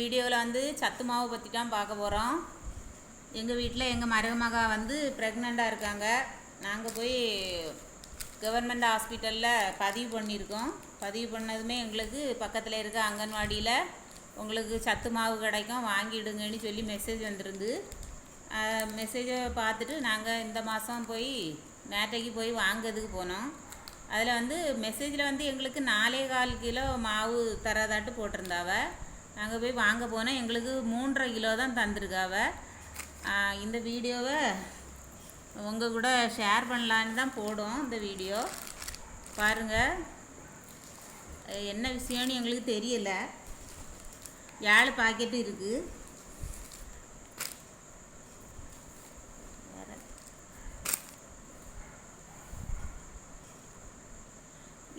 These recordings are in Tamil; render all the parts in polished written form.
வீடியோவில் வந்து சத்து மாவு பற்றி தான் பார்க்க போகிறோம். எங்கள் வீட்டில் எங்கள் மருமகா வந்து ப்ரெக்னெண்ட்டாக இருக்காங்க. நாங்கள் போய் கவர்மெண்ட் ஹாஸ்பிட்டலில் பதிவு பண்ணியிருக்கோம். பதிவு பண்ணதுமே எங்களுக்கு பக்கத்தில் இருக்க அங்கன்வாடியில் உங்களுக்கு சத்து மாவு கிடைக்கும், வாங்கிடுங்கன்னு சொல்லி மெசேஜ் வந்துருந்து. மெசேஜை பார்த்துட்டு நாங்கள் இந்த மாதம் போய் நேற்றைக்கு போய் வாங்கிறதுக்கு போனோம். அதில் வந்து மெசேஜில் வந்து எங்களுக்கு 4.25 கிலோ மாவு தரதாட்டு போட்டிருந்தாவ. நாங்கள் போய் வாங்க போனோம், எங்களுக்கு 3.5 கிலோ தான் தந்திருக்காவ. இந்த வீடியோவை உங்கள் கூட ஷேர் பண்ணலான்னு தான் போடும். இந்த வீடியோ பாருங்கள், என்ன விஷயம்னு எங்களுக்கு தெரியலை. 7 பாக்கெட்டு இருக்குது.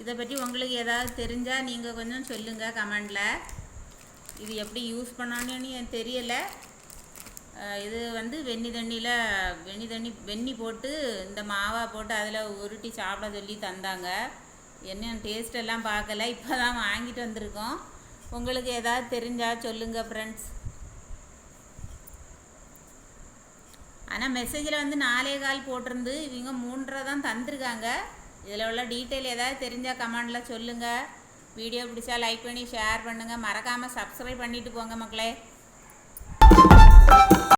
இதை பற்றி உங்களுக்கு ஏதாவது தெரிஞ்சால் நீங்கள் கொஞ்சம் சொல்லுங்கள் கமெண்டில். இது எப்படி யூஸ் பண்ணணுன்னு எனக்கு தெரியலை. இது வந்து வெண்ணி போட்டு இந்த மாவா போட்டு அதில் உருட்டி சாப்பிட சொல்லி தந்தாங்க. என்ன டேஸ்டெல்லாம் பார்க்கல, இப்போ தான் வாங்கிட்டு வந்திருக்கோம். உங்களுக்கு ஏதாவது தெரிஞ்சால் சொல்லுங்கள் ஃப்ரெண்ட்ஸ். ஆனால் மெசேஜில் வந்து 4.25 போட்டிருந்து, இவங்க 3.5 தான் தந்திருக்காங்க. இதில் உள்ள டீட்டெயில் ஏதாவது தெரிஞ்சால் கமெண்டில் சொல்லுங்கள். வீடியோ பிடிச்சா லைக் பண்ணி ஷேர் பண்ணுங்கள். மறக்காமல் சப்ஸ்கிரைப் பண்ணிவிட்டு போங்க மக்களே.